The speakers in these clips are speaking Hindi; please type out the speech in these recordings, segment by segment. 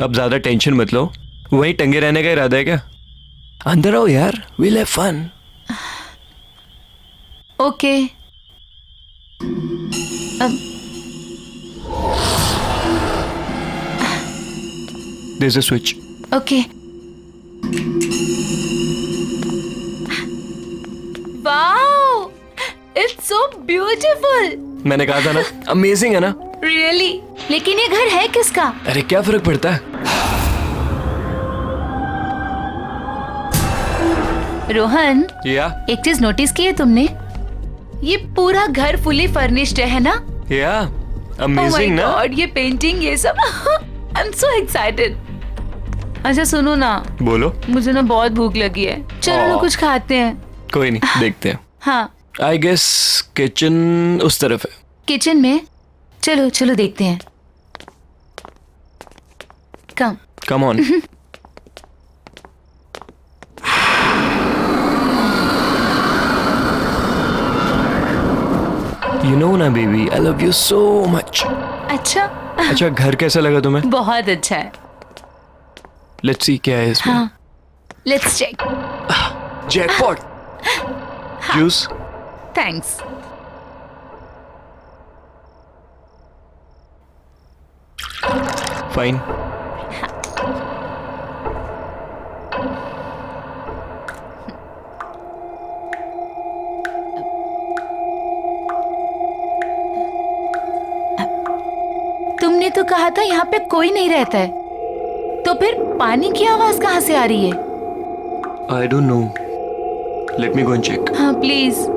अब ज्यादा टेंशन मत लो, वहीं टंगे रहने का इरादा है क्या? अंदर आओ यार, will have fun. Okay. There is a switch. Okay. Wow, it's so beautiful. मैंने कहा था ना, अमेजिंग है ना? रियली? लेकिन ये घर है किसका? अरे क्या फर्क पड़ता है? रोहन, या एक चीज नोटिस की है तुमने? ये पूरा घर फुली फर्निश्ड है ना? या Oh my अमेजिंग ना? God, ये पेंटिंग ये सब आई एम सो एक्साइटेड। अच्छा सुनो ना, बोलो। मुझे ना बहुत भूख लगी है, चलो ना कुछ खाते हैं। कोई नहीं, देखते हैं। हाँ, आई गेस किचन उस तरफ है। किचन में? चलो चलो देखते हैं। Come. Come on. You know ना baby, I love you so much. अच्छा। अच्छा, घर कैसा लगा तुम्हें? बहुत अच्छा है। लेट्स सी क्या है इसमें। हाँ, let's check. Jackpot. Juice. Thanks. Fine. तुमने तो कहा था यहाँ पे कोई नहीं रहता है, तो फिर पानी की आवाज कहाँ से आ रही है? I don't know, let me go and check. हाँ प्लीज।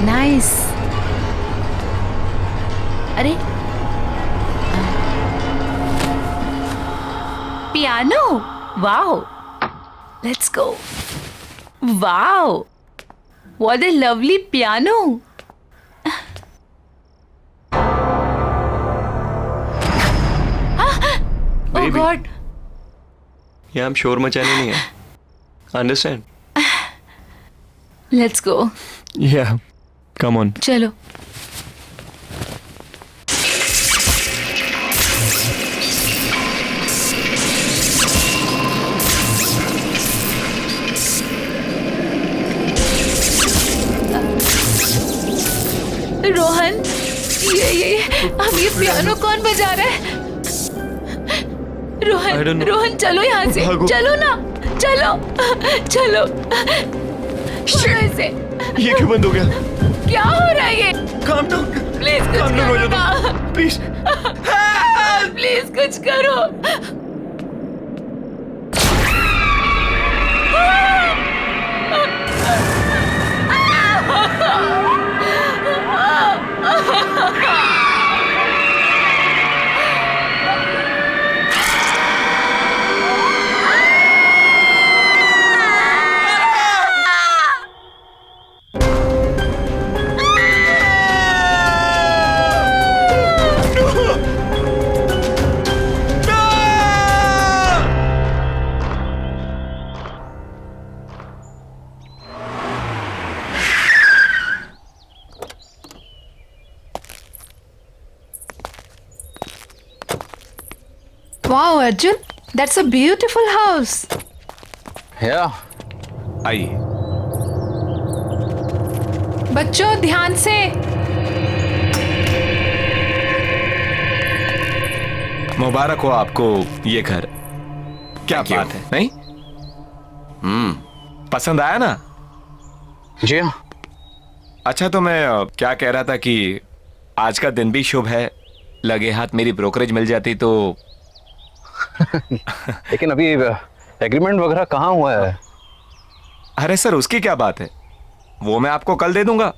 नाइस। अरे piano, wow, let's go. Wow, what a lovely piano. Oh Baby. God. यहाँ हम शोर मचाने नहीं है, अंडरस्टैंड? Let's go. या कम ऑन। चलो। रोहन, ये अब ये पियानो कौन बजा रहा है? I don't Rohan, know. Rohan चलो यहाँ से, भागो। चलो ना, चलो चलो। छोड़ो इसे। ये क्यों बंद हो गया? क्या हो रहा है ये? Calm down. प्लीज कुछ काम डाउन हो करो जाओ ना। तुम, प्लीज। प्लीज कुछ करो। Wow, Arjun, that's a beautiful house. Yeah. आइए। बच्चों ध्यान से। मुबारक हो आपको ये घर। क्या Thank you. बात है, नहीं? पसंद आया ना? जी हाँ। अच्छा, तो मैं क्या कह रहा था कि आज का दिन भी शुभ है, लगे हाथ मेरी ब्रोकरेज मिल जाती तो। लेकिन अभी एग्रीमेंट वगैरह कहाँ हुआ है? अरे सर, उसकी क्या बात है, वो मैं आपको कल दे दूंगा।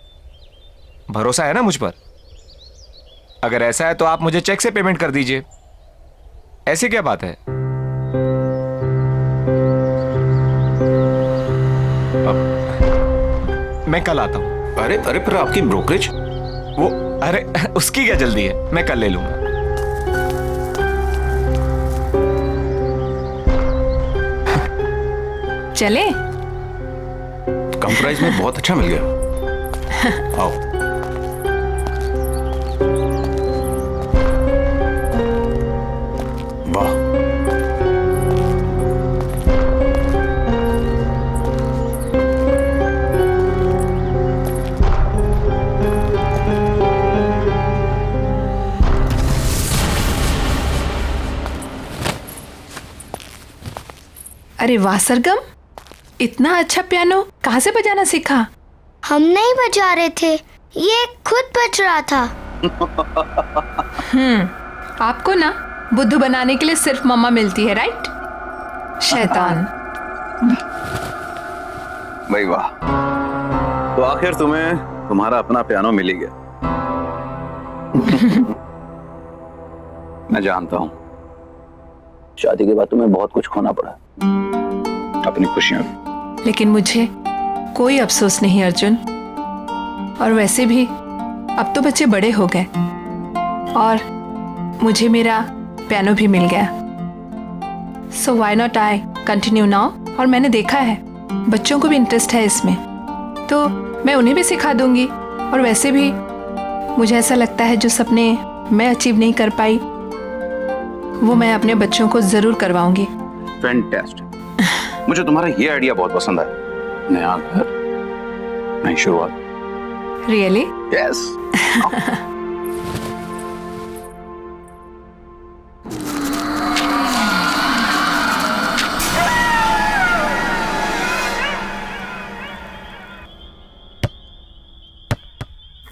भरोसा है ना मुझ पर? अगर ऐसा है तो आप मुझे चेक से पेमेंट कर दीजिए। ऐसी क्या बात है? मैं कल आता हूं। अरे अरे, पर आपकी ब्रोकरेज? वो अरे उसकी क्या जल्दी है, मैं कल ले लूंगा। चले? कम प्राइस में बहुत अच्छा मिल गया। आओ। वाह, अरे वाह सरगम, इतना अच्छा पियानो कहाँ से बजाना सीखा? हम नहीं बजा रहे थे, ये खुद बज रहा था। आपको ना बुद्धू बनाने के लिए सिर्फ मम्मा मिलती है, राइट? शैतान। भाई वाह, तो आखिर तुम्हें तुम्हारा अपना पियानो मिल ही गया। मैं जानता हूं शादी के बाद तुम्हें बहुत कुछ खोना पड़ा, अपनी खुशियां भी। लेकिन मुझे कोई अफसोस नहीं अर्जुन। और वैसे भी अब तो बच्चे बड़े हो गए और मुझे मेरा पियानो भी मिल गया। So why not I continue now. और मैंने देखा है बच्चों को भी इंटरेस्ट है इसमें, तो मैं उन्हें भी सिखा दूंगी। और वैसे भी मुझे ऐसा लगता है जो सपने मैं अचीव नहीं कर पाई वो मैं अपने बच्चों को जरूर करवाऊंगी। फैंटास्टिक, मुझे तुम्हारा ये आइडिया बहुत पसंद है। नया घर, नई शुरुआत। रियली? यस।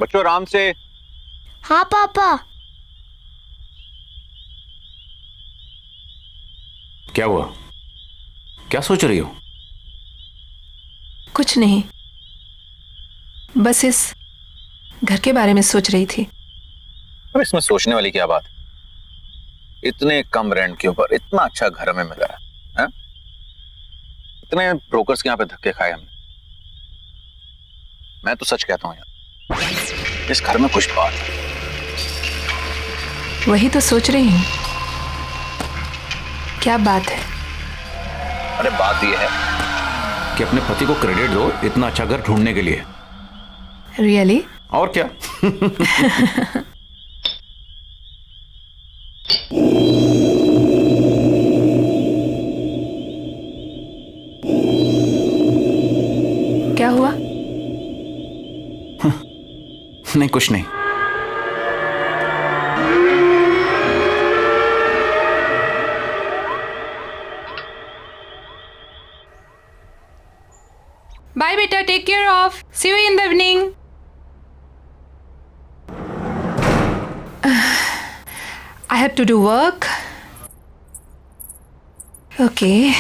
बच्चों आराम से। हाँ पापा। क्या हुआ? क्या सोच रही हो? कुछ नहीं, बस इस घर के बारे में सोच रही थी। अब इसमें सोचने वाली क्या बात? इतने कम रेंट के ऊपर इतना अच्छा घर हमें मिला है? इतने ब्रोकर्स के यहाँ पे धक्के खाए हमने। मैं तो सच कहता हूँ यार, इस घर में कुछ बात है। वही तो सोच रही हूँ, क्या बात है? अरे बात यह है कि अपने पति को क्रेडिट दो इतना अच्छा घर ढूंढने के लिए। रियली? और क्या। क्या हुआ? नहीं, कुछ नहीं। बाय बेटा, take care of, see you in the evening. I have to do work. Okay.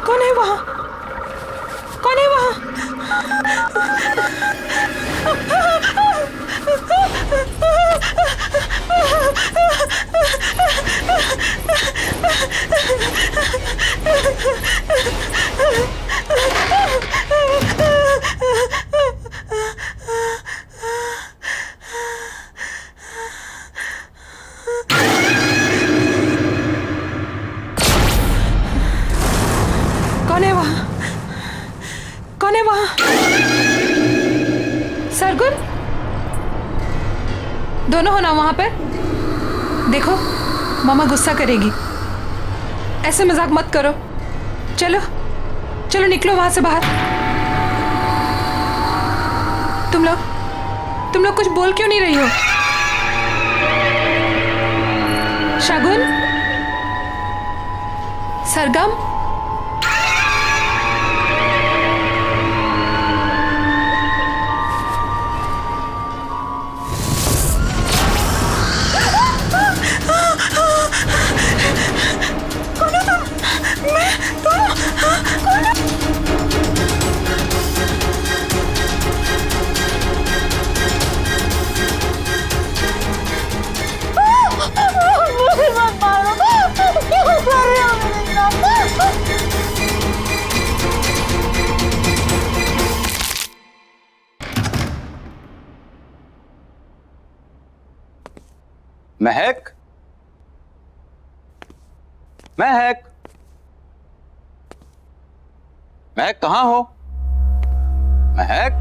कौन है वहाँ? कौन है वहाँ? कौन है वहां? कौन है वहां? सरगुन, दोनों हो ना वहां पर? देखो, मामा गुस्सा करेगी। ऐसे मजाक मत करो। चलो चलो निकलो वहां से बाहर। तुम लोग कुछ बोल क्यों नहीं रही हो? शगुन, सरगम, महक, महक, महक कहाँ हो? महक,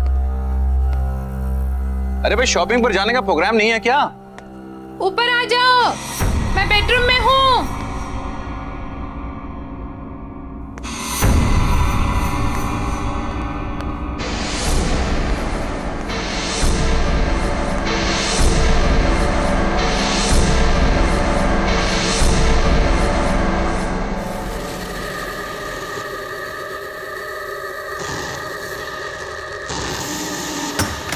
अरे भाई शॉपिंग पर जाने का प्रोग्राम नहीं है क्या? ऊपर आ जाओ, मैं बेडरूम में हूँ।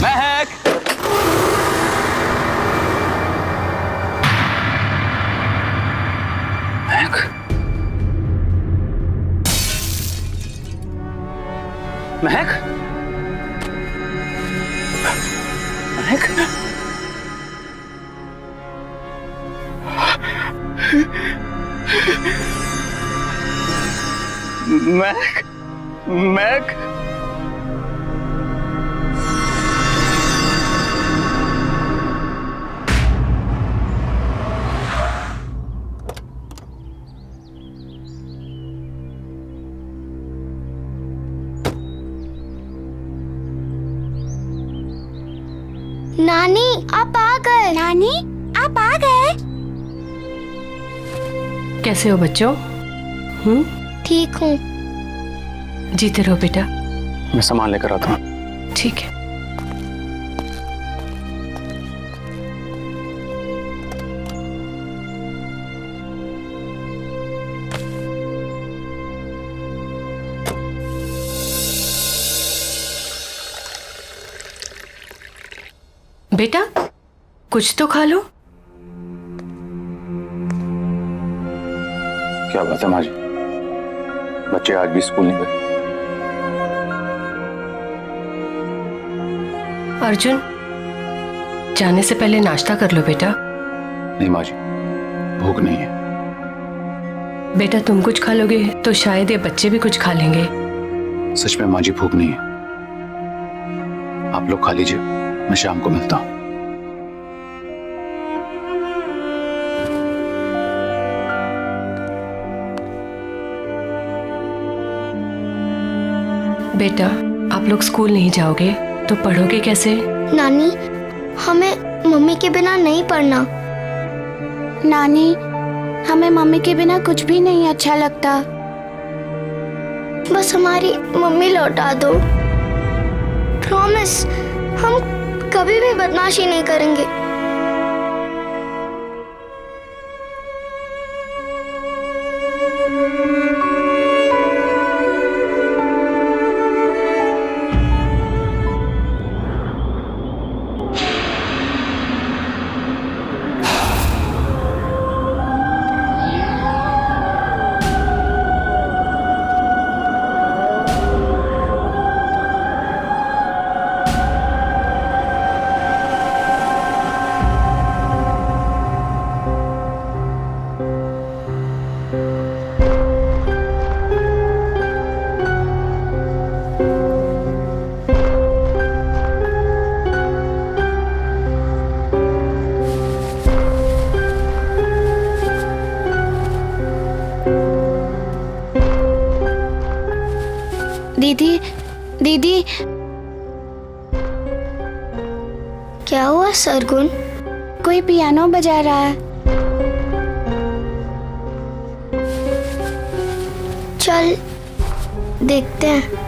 महक, महक, महक, महक, महक, नानी आप आ गए। नानी आप आ गए। कैसे हो बच्चों? ठीक हूँ। जीते रहो बेटा। मैं सामान लेकर आता हूँ। ठीक है। बेटा कुछ तो खा लो। क्या बात है माँ जी, बच्चे आज भी स्कूल नहीं गए? अर्जुन जाने से पहले नाश्ता कर लो बेटा। नहीं माँ जी, भूख नहीं है। बेटा तुम कुछ खा लोगे तो शायद ये बच्चे भी कुछ खा लेंगे। सच में माँ जी भूख नहीं है। आप लोग खा लीजिए, मैं शाम को मिलता हूँ। बेटा आप लोग स्कूल नहीं जाओगे तो पढ़ोगे कैसे? नानी हमें मम्मी के बिना नहीं पढ़ना। नानी हमें मम्मी के बिना कुछ भी नहीं अच्छा लगता। बस हमारी मम्मी लौटा दो। प्रॉमिस, हम कभी भी बदमाशी नहीं करेंगे। दीदी दीदी, क्या हुआ सरगुन? कोई पियानो बजा रहा है। चल देखते हैं।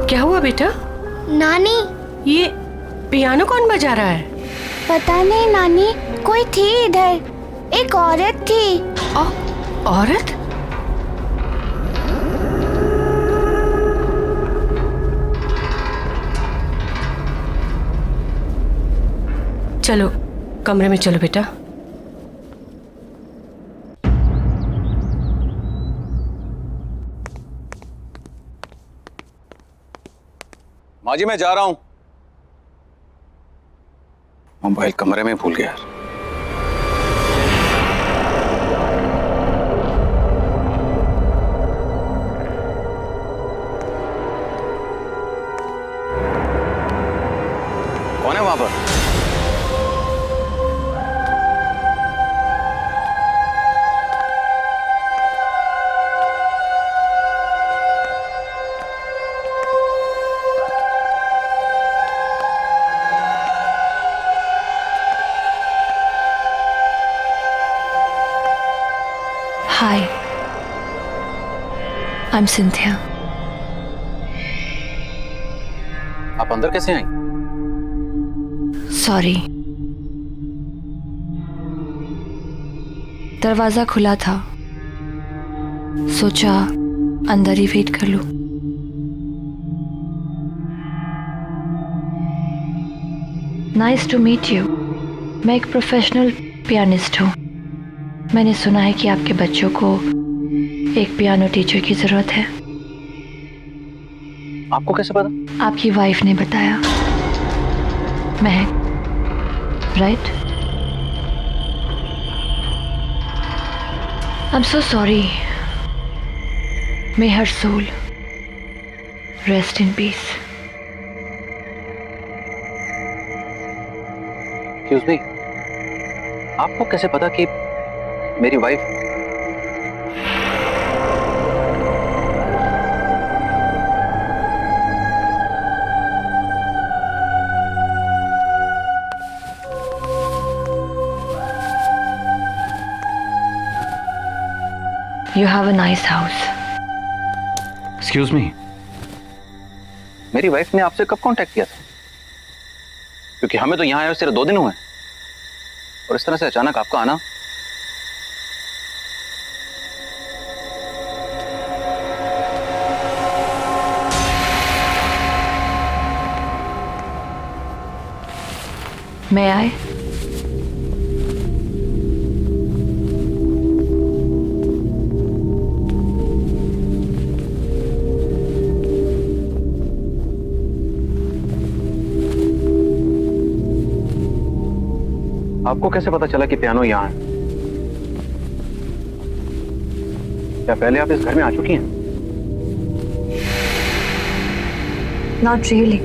क्या हुआ बेटा? नानी, ये पियानो कौन बजा रहा है? पता नहीं नानी, कोई थी इधर, एक औरत थी। औरत? चलो कमरे में चलो बेटा। माँ जी मैं जा रहा हूं। मोबाइल कमरे में भूल गया। कौन है वहां पर? हाय, आई एम सिंथिया। आप अंदर कैसे आई? सॉरी, दरवाजा खुला था, सोचा अंदर ही वेट कर लूं। Nice to meet you. मैं एक प्रोफेशनल पियानिस्ट हूँ। मैंने सुना है कि आपके बच्चों को एक पियानो टीचर की जरूरत है। आपको कैसे पता? आपकी वाइफ ने बताया। Mahak, right? I am so sorry. May her soul rest in peace. Excuse me, आपको कैसे पता कि मेरी wife? You have a nice house. Excuse me, मेरी वाइफ ने आपसे कब कांटेक्ट किया था? क्योंकि हमें तो यहां आए सिर्फ 2 दिन हुए और इस तरह से अचानक आपका आना। May I? आपको कैसे पता चला कि पियानो यहाँ है? क्या पहले आप इस घर में आ चुकी हैं? Not really.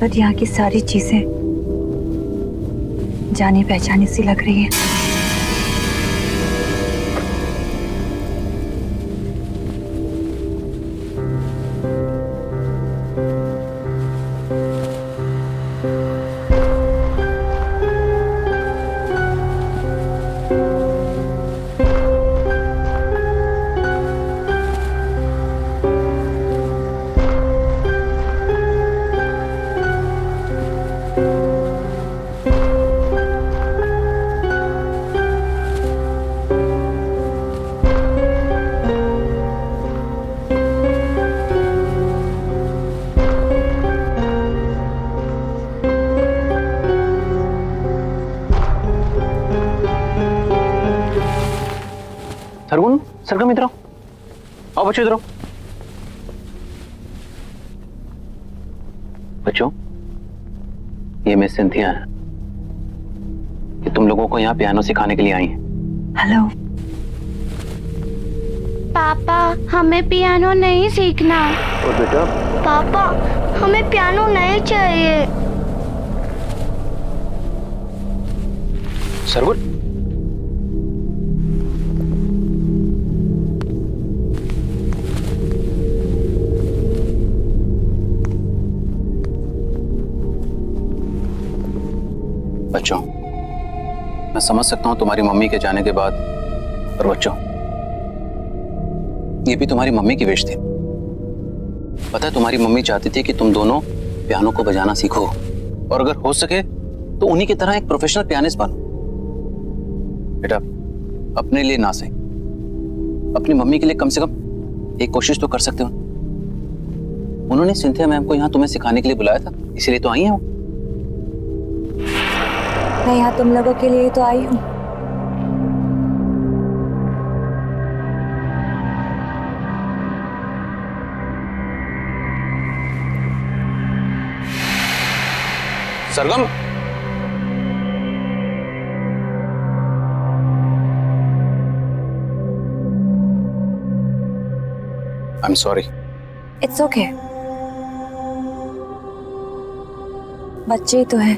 बट यहाँ की सारी चीजें जानी पहचानी सी लग रही है। सरगुन, सरगम इधर आओ। आओ बच्चों इधर आओ। बच्चों, ये मिस सिंथिया है। कि तुम लोगों को यहाँ पियानो सिखाने के लिए आई हैं। हेलो। पापा हमें पियानो नहीं सीखना। और बेटा पापा हमें पियानो नहीं चाहिए। सरगुन, बच्चों, मैं समझ सकता हूं तुम्हारी मम्मी के जाने के बाद, पर बच्चों ये भी तुम्हारी मम्मी की विश थी। पता है तुम्हारी मम्मी चाहती थी कि तुम दोनों पियानो को बजाना सीखो और अगर हो सके तो उन्हीं की तरह एक प्रोफेशनल पियानिस्ट बनो। बेटा अपने लिए ना सही, अपनी मम्मी के लिए कम से कम एक कोशिश तो कर सकते हो। उन्होंने सिंथिया मैम को यहाँ तुम्हें सिखाने के लिए बुलाया था, इसीलिए तो आई हैं वो। मैं यहाँ तुम लोगों के लिए तो आई हूँ। Sargam, I am sorry. It's okay, बच्चे ही तो हैं।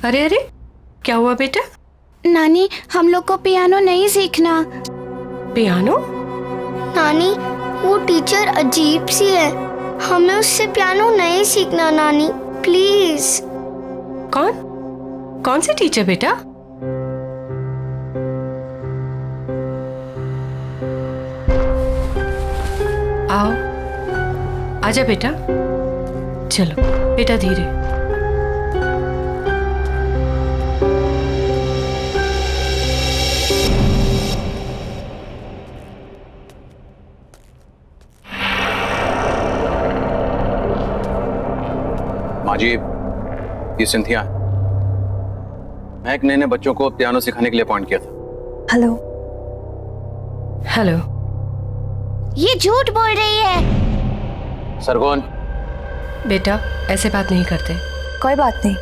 अरे अरे, क्या हुआ बेटा? नानी हम लोग को पियानो नहीं सीखना। पियानो? नानी वो टीचर अजीब सी है, हमें उससे पियानो नहीं सीखना नानी, प्लीज। कौन सी टीचर बेटा? आओ, आजा बेटा। चलो बेटा धीरे। माँ जी, ये सिंथिया, महक ने बच्चों को पियानो सिखाने के लिए अपॉइंट किया था। हेलो। हेलो। ये झूठ बोल रही है। सरगुन, बेटा ऐसे बात नहीं करते। कोई बात नहीं,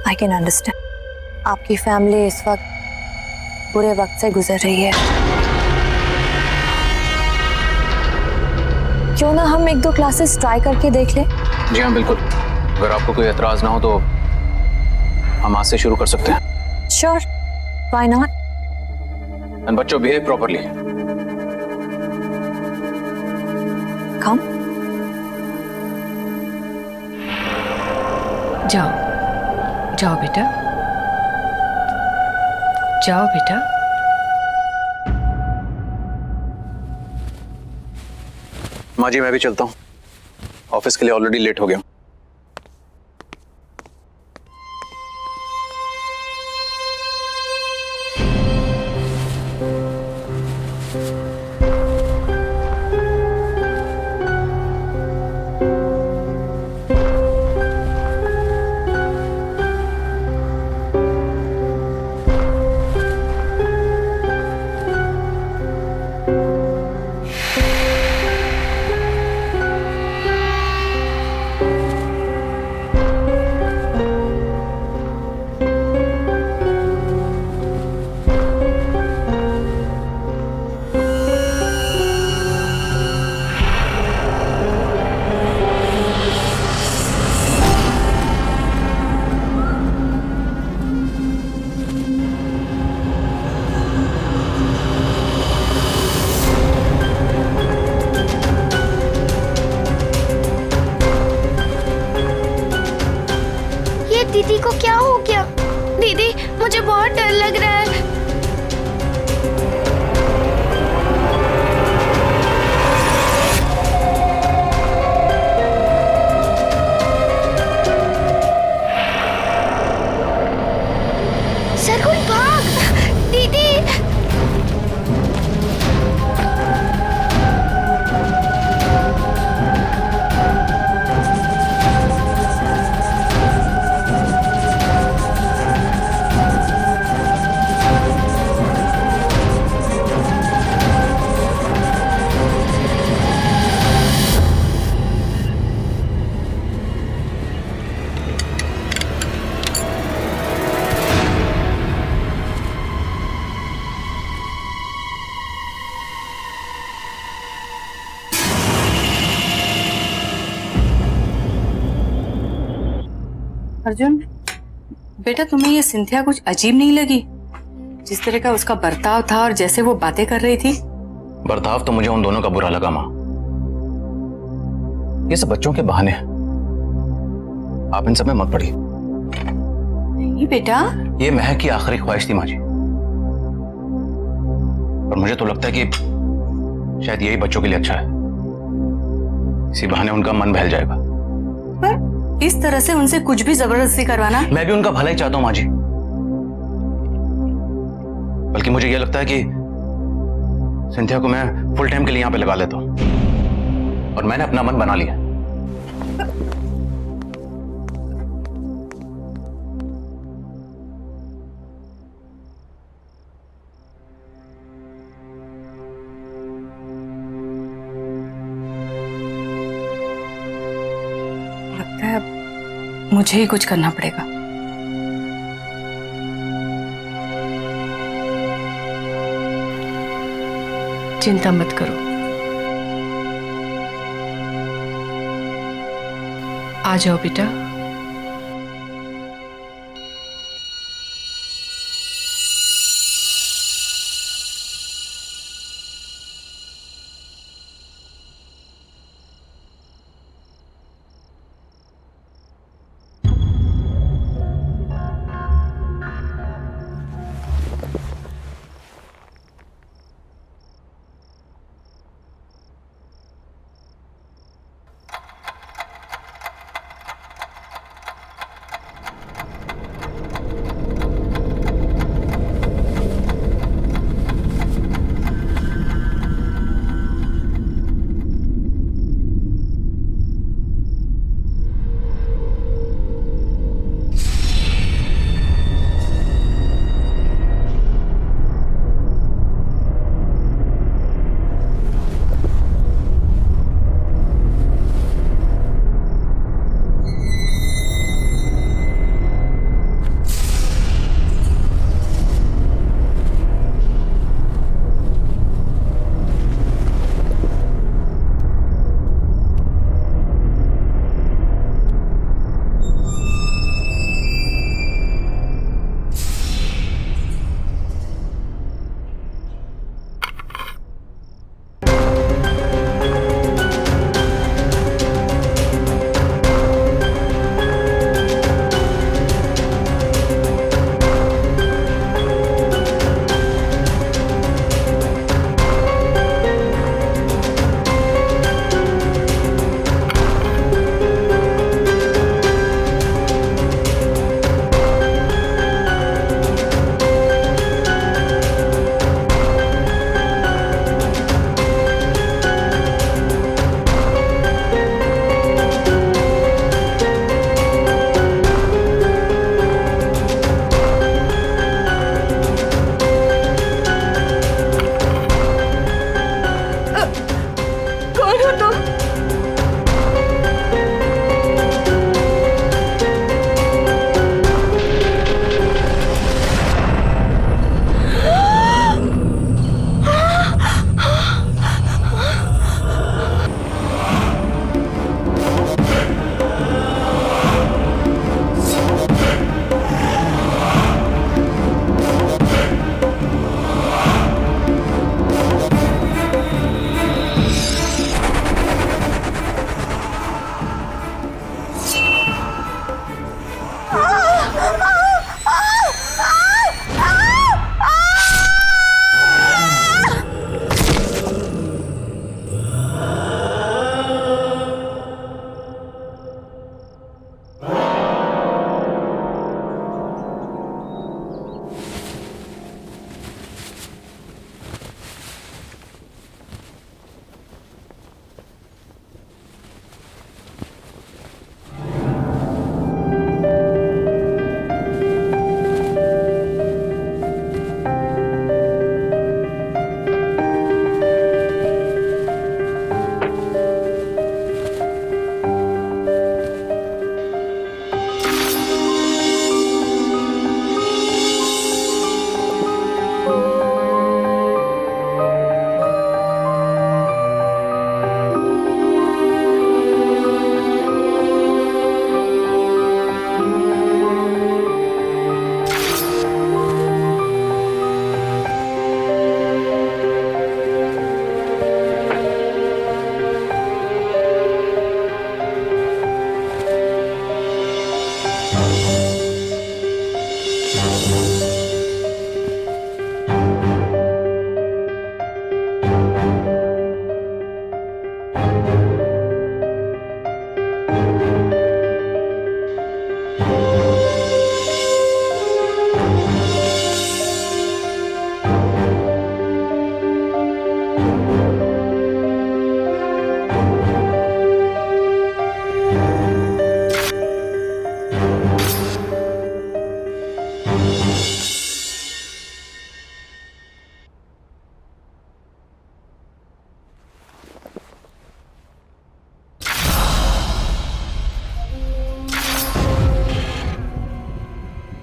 आई कैन अंडरस्टैंड। आपकी फैमिली इस वक्त बुरे वक्त से गुजर रही है। क्यों ना हम 1-2 क्लासेस ट्राई करके देख लें? जी हाँ बिल्कुल, अगर आपको कोई एतराज ना हो तो हम आज से शुरू कर सकते हैं। Sure, why not. एंड बच्चों बिहेव प्रॉपर्ली। कम। जाओ जाओ बेटा, जाओ बेटा। माँ जी मैं भी चलता हूँ, ऑफिस के लिए ऑलरेडी लेट हो गया हूँ। दीदी को क्या हो गया? दीदी मुझे बहुत डर लग रहा है। सरगुन भाग, दीदी। अर्जुन, बेटा तुम्हें ये सिंथिया कुछ अजीब नहीं लगी? जिस तरह का उसका बर्ताव था और जैसे वो बातें कर रही थी। बर्ताव तो मुझे उन दोनों का बुरा लगा माँ। ये सब बच्चों के बहाने हैं, आप इन सब में मत पड़िए। नहीं बेटा, ये महक की आखिरी ख्वाहिश थी माँ जी, और मुझे तो लगता है कि शायद यही बच्चों के लिए अच्छा है। इसी बहाने उनका मन बहल जाएगा। पर इस तरह से उनसे कुछ भी जबरदस्ती करवाना। मैं भी उनका भला ही चाहता हूं माँ जी, बल्कि मुझे यह लगता है कि सिंथिया को मैं फुल टाइम के लिए यहां पे लगा लेता हूं, और मैंने अपना मन बना लिया। लगता है मुझे ही कुछ करना पड़ेगा। चिंता मत करो, आ जाओ बेटा।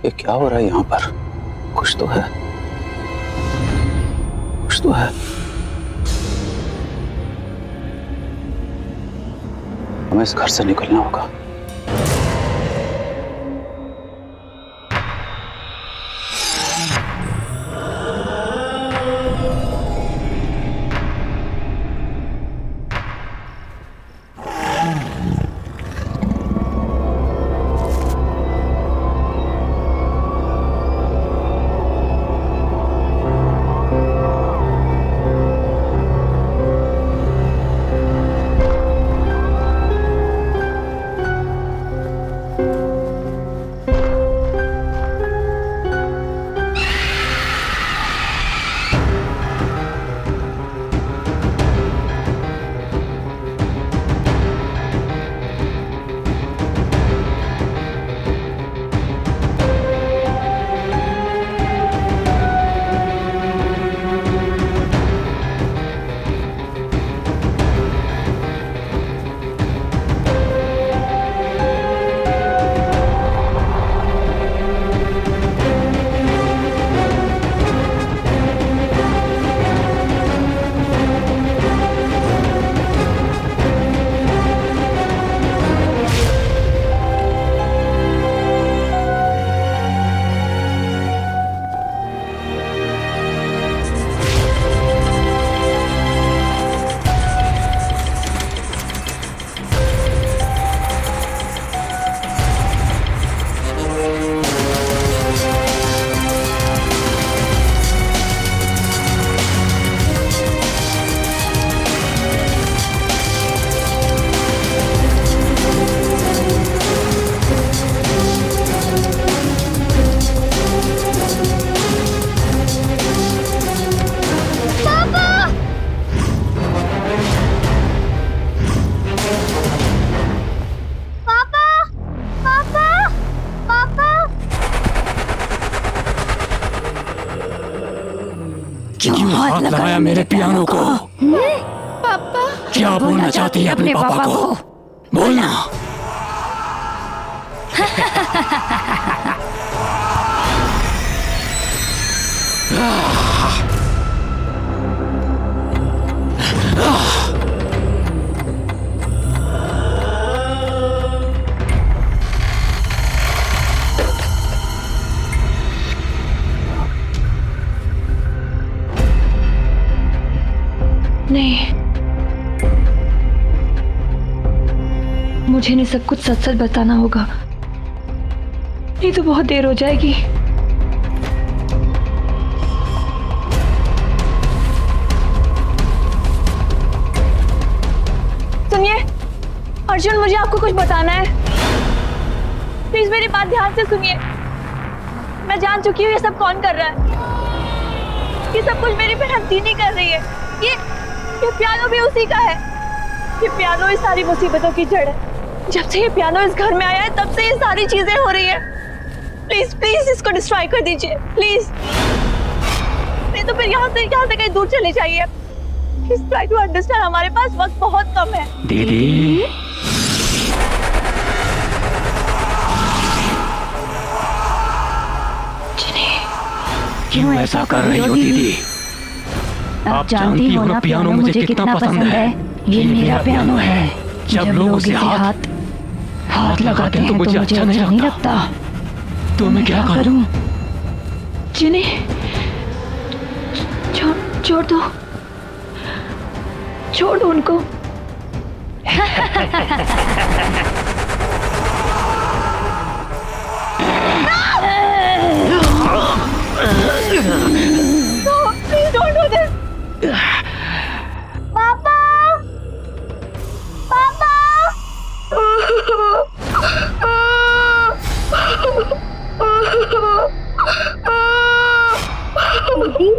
ये क्या हो रहा है यहाँ पर? कुछ तो है, कुछ तो है। हमें इस घर से निकलना होगा। क्यों हाथ लगाया मेरे पियानो को? पापा क्या बोलना चाहती है अपने पापा को? बोलना। नहीं, मुझे इन्हें सब कुछ सच सच बताना होगा, नहीं तो बहुत देर हो जाएगी। सुनिए अर्जुन, मुझे आपको कुछ बताना है। प्लीज मेरी बात ध्यान से सुनिए। मैं जान चुकी हूँ ये सब कौन कर रहा है। ये सब कुछ मेरी बहन दीनी कर रही है। ये पियानो भी उसी का है। ये पियानो इस सारी मुसीबतों की जड़ है। जब से ये पियानो इस घर में आया है तब से ये सारी चीजें हो रही है। प्लीज प्लीज इसको डिस्ट्रॉय कर दीजिए प्लीज, नहीं तो फिर यहाँ से कहीं दूर चले जाइए। प्लीज ट्राई टू अंडरस्टैंड, हमारे पास वक्त बहुत कम है। दीदी क्यों ऐसा कर रही हो दीदी? आप जानती हो ना पियानो मुझे कितना पसंद है। ये मेरा पियानो है। जब लोग उसे हाथ लगाते हैं तो मुझे अच्छा नहीं लगता। तो मैं क्या करूं? जिन्हें छोड़ दो उनको। No, please don't do this. Papa! Papa! दीदी?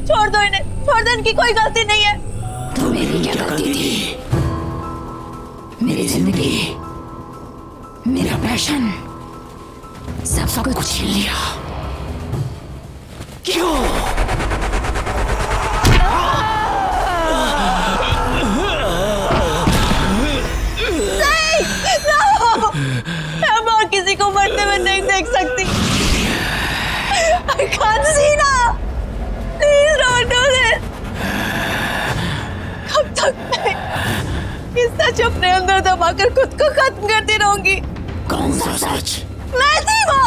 छोड़ दो इन्हें, छोड़ दो, इनकी कोई गलती नहीं है। तो मेरी क्या गलती थी? मेरी जिंदगी, मेरा पैशन, सब कुछ छीन लिया। क्यों? मैं और किसी को मरते हुए नहीं देख सकती। I can't see now. Please don't do this. कब तक मैं इस सच अपने अंदर दबाकर खुद को खत्म करती रहूंगी? कौन सा सच? मैं थी वो,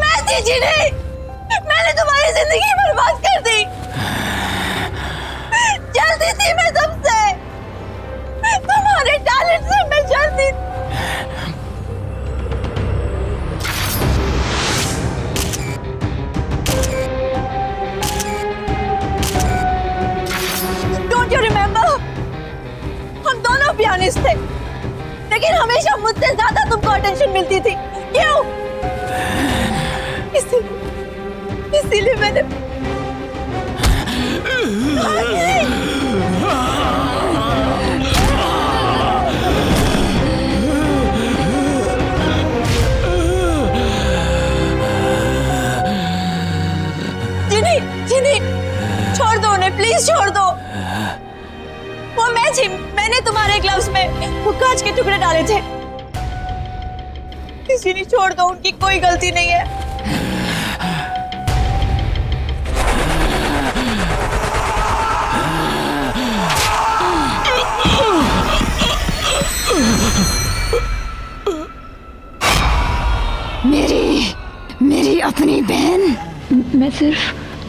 मैं थी जिन्हें मैंने तुम्हारी जिंदगी बर्बाद कर दी। जलती थी मैं सबसे, तुम्हारे टैलेंट से मैं जलती थी। Don't you remember? हम दोनों पियानिस्ट थे, लेकिन हमेशा मुझसे ज्यादा तुमको अटेंशन मिलती थी। क्यों? इसीलिए मैंने जिनी, छोड़ दो उन्हें, प्लीज छोड़ दो। वो मैं थी, मैंने तुम्हारे ग्लव्स में वो कांच के टुकड़े डाले थे। जिनी, छोड़ दो, उनकी कोई गलती नहीं है। मेरी अपनी बहन। मैं सिर्फ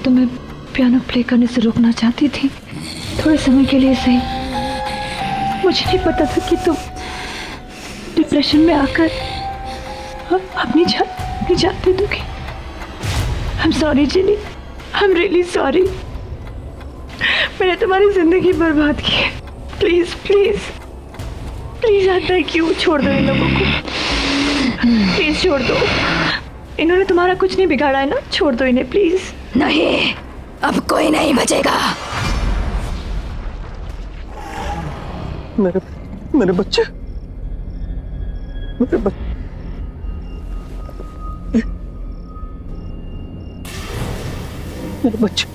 तुम्हें पियानो प्ले करने से रोकना चाहती थी, थोड़े समय के लिए सही। मुझे नहीं पता था कि तुम डिप्रेशन में आकर अपनी जान दे दोगी। I'm sorry Jini, I'm really sorry। मैंने तुम्हारी जिंदगी बर्बाद की है। प्लीज प्लीज प्लीज आता है, क्यों? छोड़ दो इन लोगों को, प्लीज छोड़ दो। इन्होंने तुम्हारा कुछ नहीं बिगाड़ा है ना, छोड़ दो इन्हें प्लीज। नहीं, अब कोई नहीं बचेगा। मेरे बच्चे, मेरे बच्चे। मेरे बच्चे।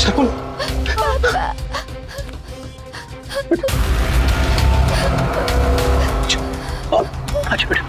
शकुन, अच्छा बेटा।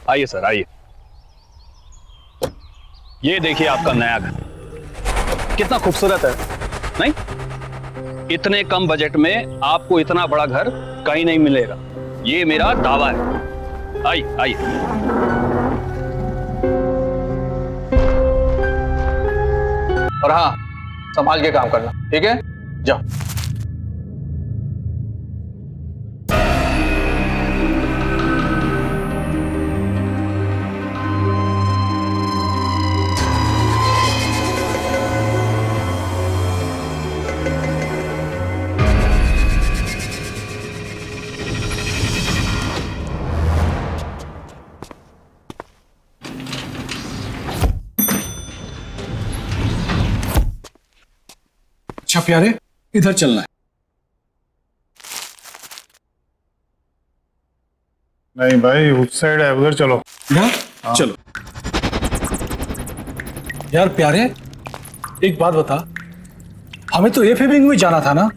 आइए सर, आइए। ये देखिए आपका नया घर, कितना खूबसूरत है, नहीं? इतने कम बजट में आपको इतना बड़ा घर कहीं नहीं मिलेगा, ये मेरा दावा है। आइए आइए। और हाँ, संभाल के काम करना, ठीक है? जाओ। अच्छा प्यारे, इधर चलना है। नहीं भाई, उस साइड है, उधर चलो। चलो यार प्यारे, एक बात बता, हमें तो एफ विंग में जाना था ना,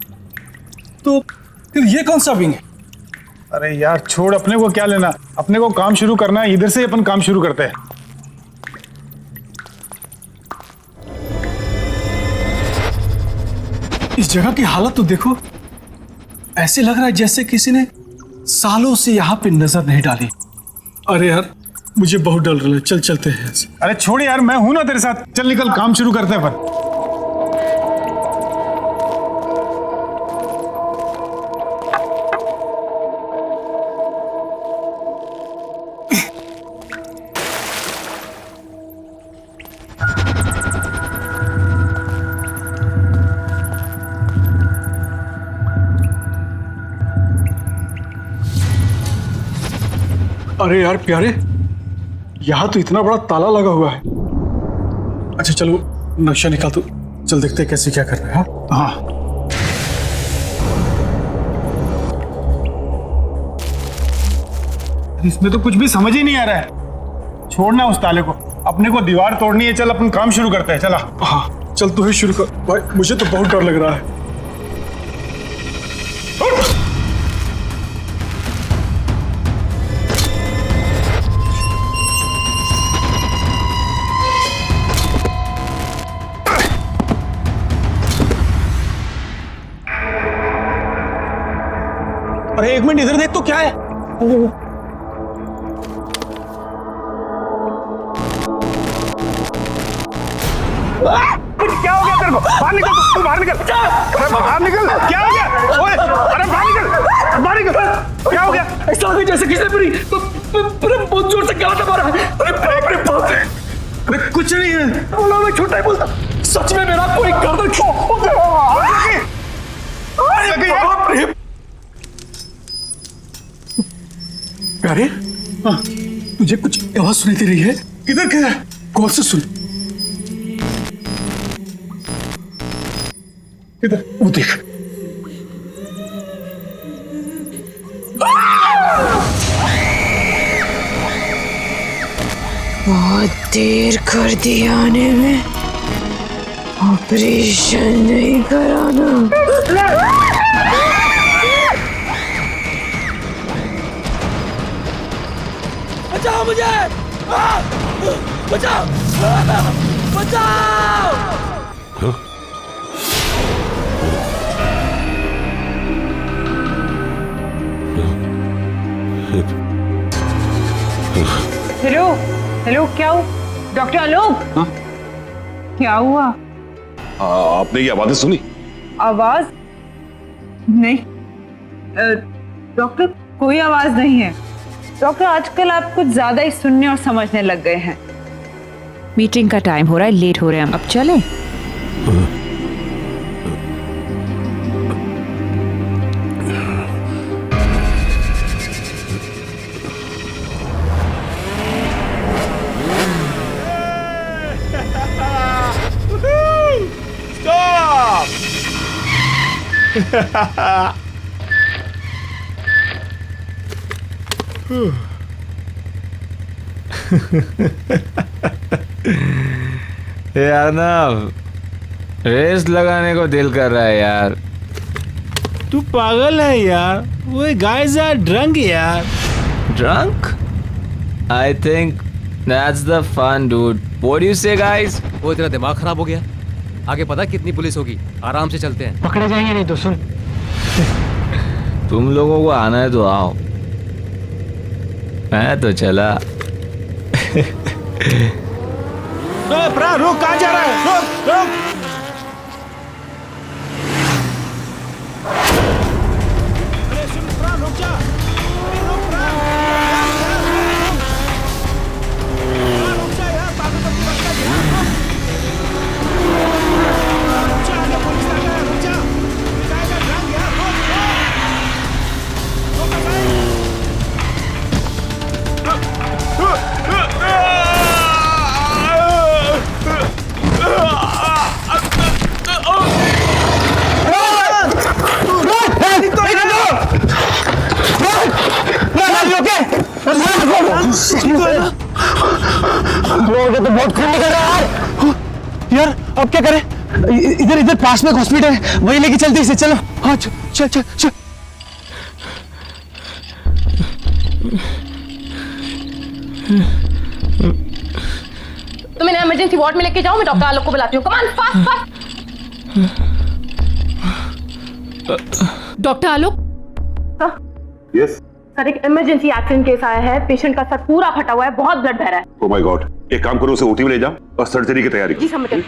तो फिर ये कौन सा विंग है? अरे यार छोड़, अपने को क्या लेना, अपने को काम शुरू करना है, इधर से ही अपन काम शुरू करते हैं। इस जगह की हालत तो देखो, ऐसे लग रहा है जैसे किसी ने सालों से यहाँ पे नजर नहीं डाली। अरे यार मुझे बहुत डर रहा है, चल चलते हैं। अरे छोड़ यार, मैं हूं ना तेरे साथ, चल निकल, काम शुरू करते हैं अपन। अरे यार प्यारे, यहाँ तो इतना बड़ा ताला लगा हुआ है। अच्छा चलो नक्शा निकाल, तो चल देखते हैं कैसे क्या करना है। हाँ इसमें तो कुछ भी समझ ही नहीं आ रहा है। छोड़ना उस ताले को, अपने को दीवार तोड़नी है। चल अपन काम शुरू करते हैं, चला। हाँ चल तू ही शुरू कर भाई, मुझे तो बहुत डर लग रहा है। अरे एक मिनट इधर देख तो, क्या है? क्या हो गया तेरे को? बाहर निकल, तू बाहर निकल। अरे बाहर निकल, क्या हो गया? ओए, अरे बाहर निकल, बाहर निकल। क्या हो गया? ऐसा लगा जैसे किसी ने बहुत जोर से गाना मारा है। अरे बाप रे बाप। अरे कुछ नहीं है, बोला मैं छोटा ही बोलता, सच में मेरा कोई गर्दन खो गया। अरे बाप रे। प्यारे, तुझे कुछ आवाज सुनाई दे रही है? किधर क्या? कौन से सुन? किधर? वो देख। बहुत देर कर दी आने में, ऑपरेशन नहीं कराना। बचाओ मुझे, बचाओ, बचाओ। हेलो हेलो, क्या हुआ? डॉक्टर आलोक, क्या हुआ? आपने ये आवाजें सुनी? आवाज नहीं डॉक्टर, कोई आवाज नहीं है। डॉक्टर आजकल आप कुछ ज्यादा ही सुनने और समझने लग गए हैं। मीटिंग का टाइम हो रहा है, लेट हो रहे हैं हम, अब चलें? यार ना, रेस लगाने को दिल कर रहा है यार। तू पागल है यार, वो गाइस आर ड्रंक यार। Drunk? I think that's the fun dude. What do you say guys? वो तेरा दिमाग खराब हो गया? आगे पता कितनी पुलिस होगी, आराम से चलते हैं। पकड़े जाएंगे नहीं तो सुन। तुम लोगों को आना है तो आओ, मैं तो चला। रुक, कहाँ जा रहा है? रुक रुक। अरे सुन, रुक जा। रुक जा यार, पागल तो मत कर यार। रुक जा, आगे पुलिस आ गया, रुक जा। जाएगा ड्रंक यार, रुक भाई। तोड़ के तो बहुत खून निकल रहा है यार। अब क्या करें? इधर पास में एक हॉस्पिटल है, वहीं लेके चलते इसे। चलो हाँ चल चल चल। तुम इन्हें इमरजेंसी वार्ड में लेके जाओ, मैं डॉक्टर आलोक को बुलाती हूँ। Come on fast fast. Doctor Alok. Yes sir, एक इमरजेंसी एक्सीडेंट केस आया है। पेशेंट का सर पूरा फटा हुआ है, बहुत ब्लड बह रहा है। ओह माय गॉड, एक काम करो, उसे ओटी में ले जाओ और सर्जरी की तैयारी करो। जी समझ गई।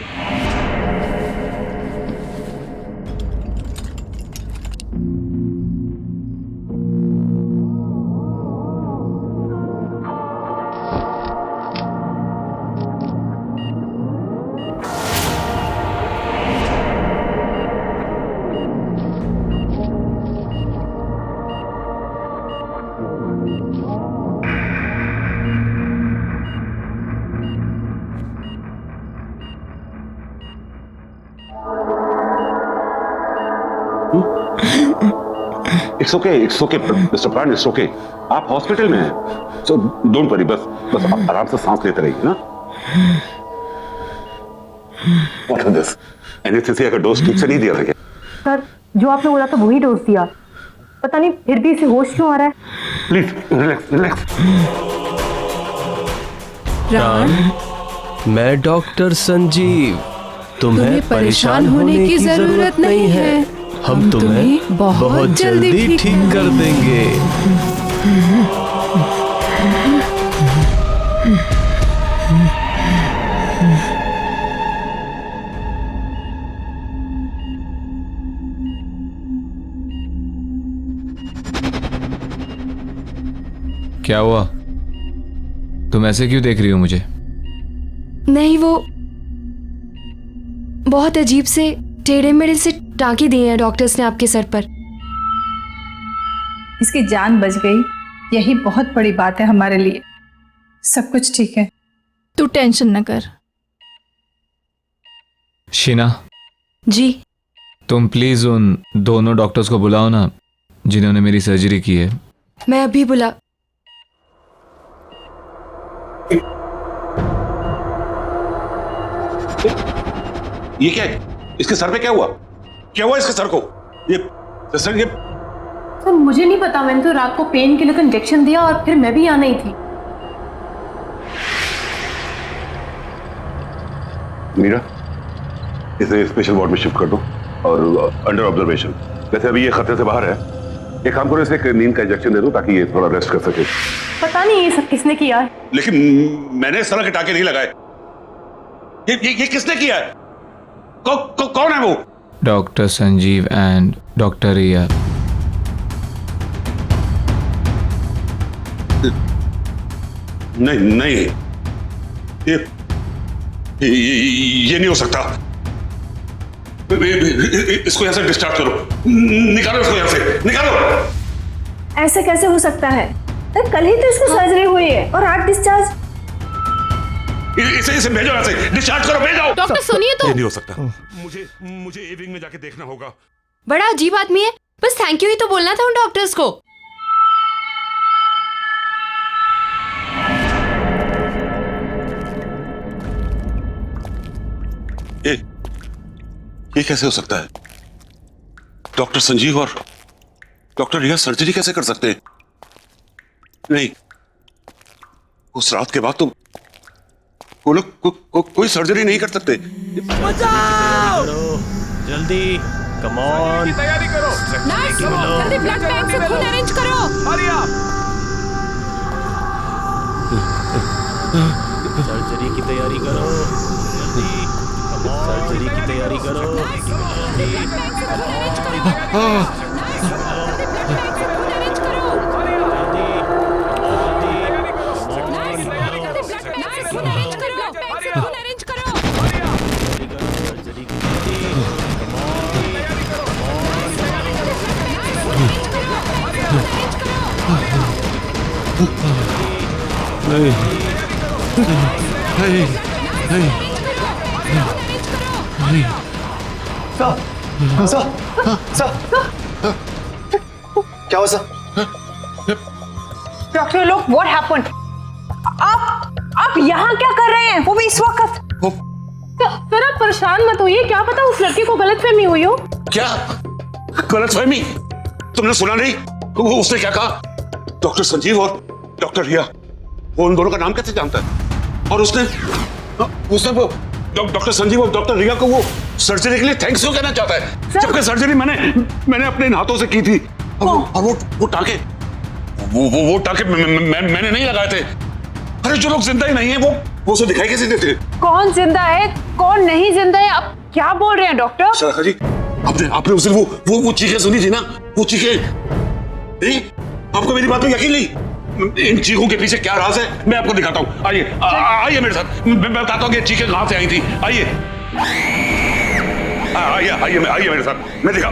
इट्स ओके मिस्टर प्राण, इट्स ओके। आप हॉस्पिटल में हैं, सो डोंट वरी। बस आप आराम से सांस लेते रहिए ना। What is this? एनेस्थीसिया का डोज ठीक से नहीं दिया था क्या? सर, जो आपने बोला था वही डोज दिया, पता नहीं फिर भी इसे होश क्यों आ रहा है। Please relax relax. प्राण, मैं डॉक्टर संजीव। तुम्हें परेशान होने की जरूरत नहीं है। हम तुम्हें बहुत जल्दी ठीक कर देंगे। क्या हुआ? तुम ऐसे क्यों देख रही हो मुझे? नहीं, वो बहुत अजीब से टेढ़े मेढ़े से टाँके दिए हैं डॉक्टर्स ने आपके सर पर। इसकी जान बच गई, यही बहुत बड़ी बात है हमारे लिए। सब कुछ ठीक है, तू टेंशन न कर। शीना जी, तुम प्लीज उन दोनों डॉक्टर्स को बुलाओ ना जिन्होंने मेरी सर्जरी की है। मैं अभी बुला। ये क्या है? इसके सर पे क्या हुआ? क्या हुआ इसके सर को? ये सर, मुझे नहीं पता। मैंने तो रात को पेन किलर का इंजेक्शन दिया और फिर मैं भी यहाँ नहीं थी। मीरा, इसे स्पेशल वार्ड में शिफ्ट कर दो और अंडर ऑब्जर्वेशन। वैसे अभी ये खतरे से बाहर है। एक काम करो, इसे एक नींद का इंजेक्शन दे दो ताकि ये थोड़ा रेस्ट कर सके। पता नहीं ये सब किसने किया है। लेकिन मैंने इस तरह के टाके नहीं लगाए। ये किसने किया है? कौन है वो? डॉक्टर संजीव एंड डॉक्टर रिया। नहीं, ये नहीं हो सकता। इसको यहां से डिस्चार्ज करो। निकालो इसको यहां से, निकालो। ऐसे कैसे हो सकता है? कल ही तो इसको सर्जरी हुई है और आज डिस्चार्ज। इसे भेजो यहां से, डिस्चार्ज करो, भेजो। डॉक्टर सुनिए तो। ये नहीं हो सकता। मुझे ए विंग में जाके देखना होगा। बड़ा अजीब आदमी है, बस थैंक यू ही तो बोलना था उन डॉक्टर्स को। ये कैसे हो सकता है? डॉक्टर संजीव और डॉक्टर रिया सर्जरी कैसे कर सकते हैं? नहीं, उस रात के बाद तो वो लोग कोई सर्जरी नहीं कर सकते। बचाओ! जल्दी, कम ऑन। तैयारी करो। जल्दी ब्लड बैंक से खून अरेंज करो। Hurry up. सर्जरी की तैयारी करो। जल्दी, कम ऑन। सर्जरी की तैयारी करो। क्या हुआ सर? डॉक्टर लोग, व्हाट हैपेंड? आप आप यहाँ क्या कर रहे हैं, वो भी इस वक्त? सर आप परेशान मत होइए, क्या पता उस लड़के को गलतफहमी हुई हो। क्या गलतफहमी? तुमने सुना नहीं वो उसने क्या कहा? डॉक्टर संजीव और डॉक्टर रिया, वो उन दोनों का नाम कैसे जानता है? और उसने वो डॉक्टर संजीव और डॉक्टर रिया को वो सर्जरी के लिए थैंक्स क्यों कहना चाहता है, जबकि सर्जरी मैंने अपने हाथों से की थी। और वो टाके वो टाके मैंने नहीं लगाए थे। अरे जो लोग जिंदा ही नहीं है वो उसे दिखाई कैसे देते? कौन जिंदा है कौन नहीं जिंदा है, आप क्या बोल रहे हैं डॉक्टर? सर जी, आपने उस दिन वो चीखें सुनी थी ना, वो चीखें नहीं? आपको मेरी बात में यकीन नहीं? इन चीखों के पीछे क्या राज है मैं आपको दिखाता हूँ। आइए मेरे साथ, मैं बताता हूँ कि चीखें कहां से आई थी। आइए मेरे साथ, मैं दिखा।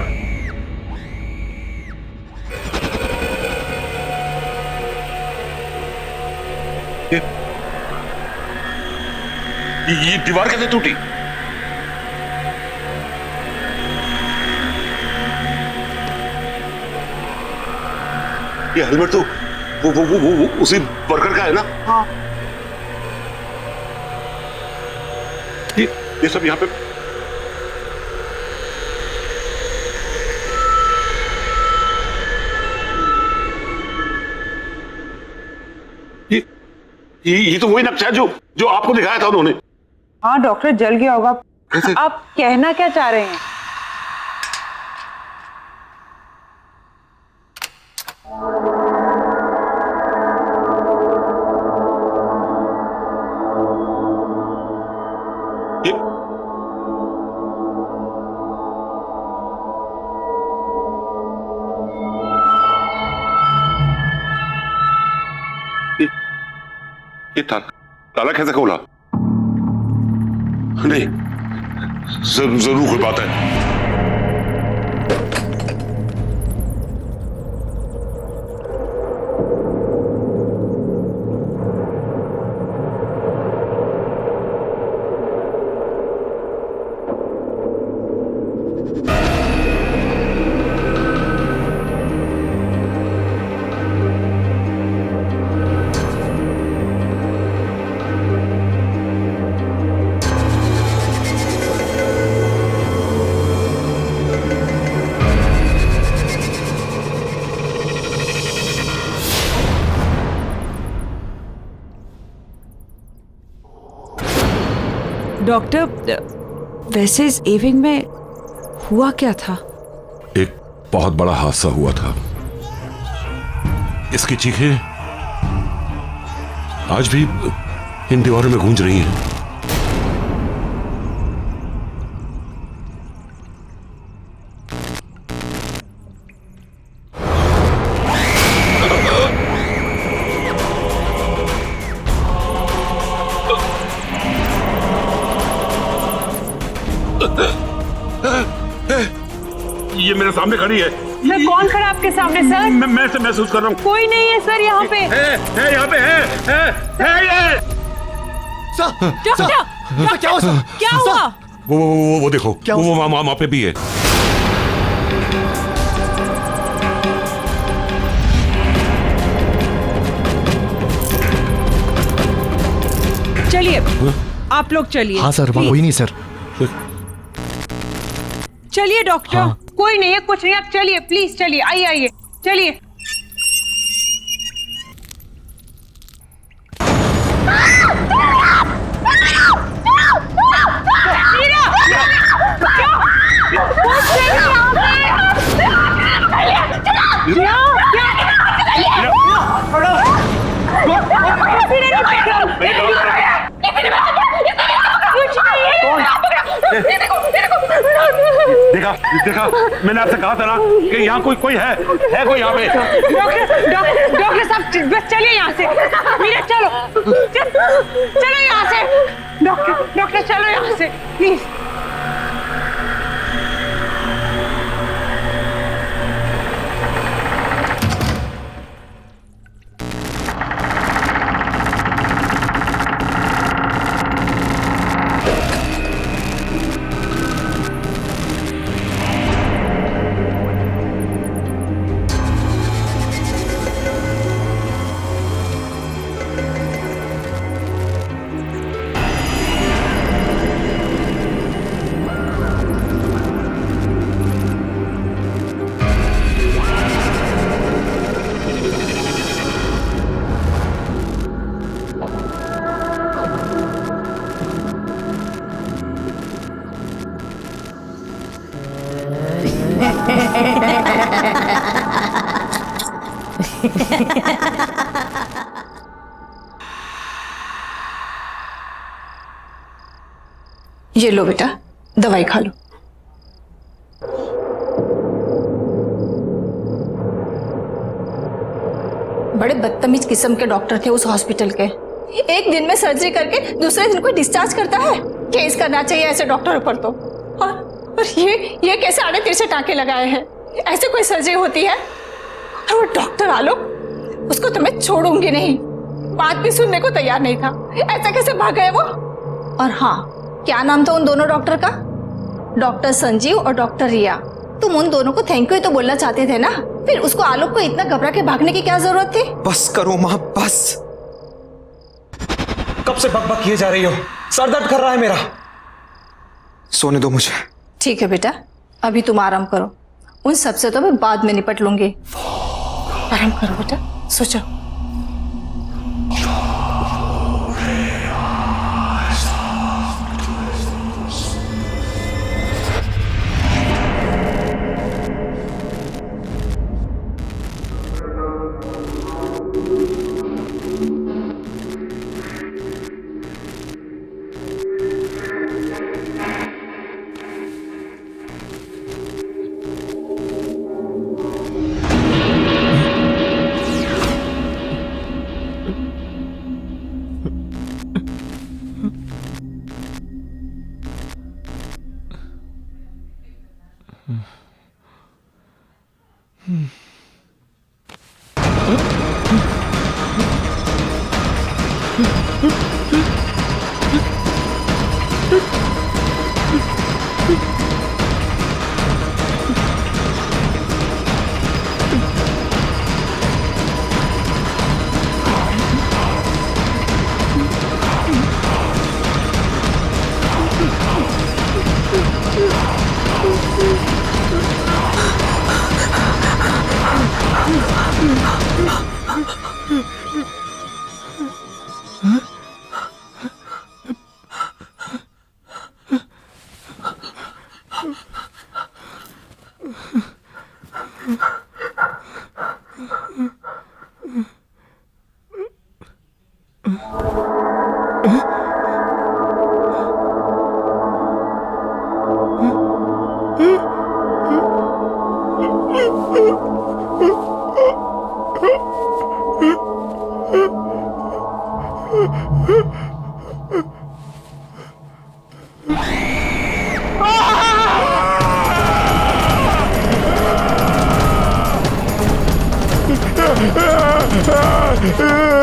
ये दीवार कैसे टूटी? ये हेलमेट तो वो उसी वर्कर का है ना? हाँ। ये सब यहाँ पे ये तो वही नक्शा है जो आपको दिखाया था उन्होंने। हाँ डॉक्टर, जल गया होगा। आप कहना क्या चाह रहे हैं? ये ताला कैसे खोला? नहीं, जरूर कोई बात है। डॉक्टर, वैसे इस इवनिंग में हुआ क्या था? एक बहुत बड़ा हादसा हुआ था। इसकी चीखें आज भी इन दीवारों में गूंज रही हैं। ये मेरे सामने खड़ी है। सर कौन खड़ा आपके सामने सर? मैं इसे महसूस कर रहा हूँ। कोई नहीं है सर यहाँ पे। है यहाँ पे है ये। डॉक्टर क्या हुआ? वो देखो, वो वहाँ पे भी है। चलिए आप लोग चलिए। हाँ सर, कोई नहीं सर। चलिए डॉक्टर। हाँ। कोई नहीं है, कुछ नहीं, आप चलिए प्लीज, चलिए, आइए चलिए। देखा मैंने आपसे कहा था ना कि यहाँ कोई है कोई यहाँ पे। डॉक्टर साहब बस चलिए यहाँ से। मीरा चलो यहाँ से। डॉक्टर चलो यहाँ से प्लीज। ये लो बेटा, दवाई खा लो। बड़े बदतमीज किस्म के डॉक्टर थे उस हॉस्पिटल के। एक दिन में सर्जरी करके दूसरे दिन कोई डिस्चार्ज करता है। केस करना चाहिए ऐसे डॉक्टरों पर तो। और ये कैसे आड़े तिरछे टाँके लगाए हैं? ऐसे कोई सर्जरी होती है? और वो डॉक्टर आलोक, उसको तो मैं छोड़ूंगी नहीं। बात भी सुनने को तैयार नहीं था। ऐसा कैसे भाग गए वो? और हाँ, क्या नाम था उन दोनों डॉक्टर का? डॉक्टर संजीव और डॉक्टर रिया। तुम उन दोनों को थैंक यू तो बोलना चाहते थे ना, फिर उसको आलोक को इतना घबरा के भागने की क्या जरूरत थी? बस करो माँ, बस। कब से बकबक किए जा रही हो? सर दर्द कर रहा है मेरा। सोने दो मुझे। ठीक है बेटा, अभी तुम आराम करो। उन सबसे तो मैं बाद में निपट लूंगी। आराम करो बेटा, सो जाओ।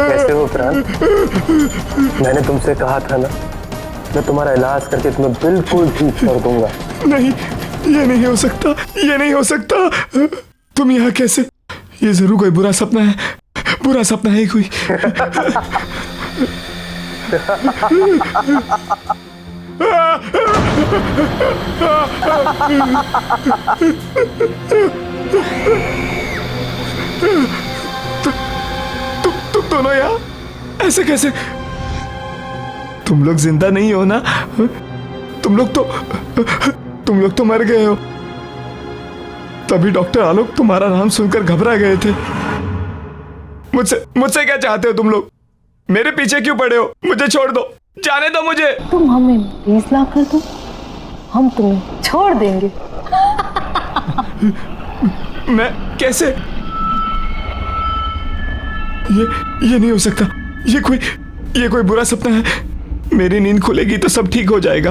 कैसे हो प्राण? मैंने तुमसे कहा था ना, मैं तुम्हारा इलाज करके तुम्हें बिल्कुल ठीक कर दूंगा। नहीं, ये नहीं हो सकता, ये नहीं हो सकता। तुम यहाँ कैसे? ये जरूर कोई बुरा सपना है, बुरा सपना है कोई। तुम दोनों यहाँ ऐसे कैसे? तुम लोग जिंदा नहीं हो ना? तुम लोग तो मर गए हो। तभी डॉक्टर आलोक तुम्हारा नाम सुनकर घबरा गए थे। मुझसे क्या चाहते हो तुम लोग? मेरे पीछे क्यों पड़े हो? मुझे छोड़ दो, जाने दो मुझे। तुम हमें 20 लाख कर दो, हम तुम्हें छोड़ देंगे। मैं कैसे? ये नहीं हो सकता। ये कोई बुरा सपना है। मेरी नींद खुलेगी तो सब ठीक हो जाएगा।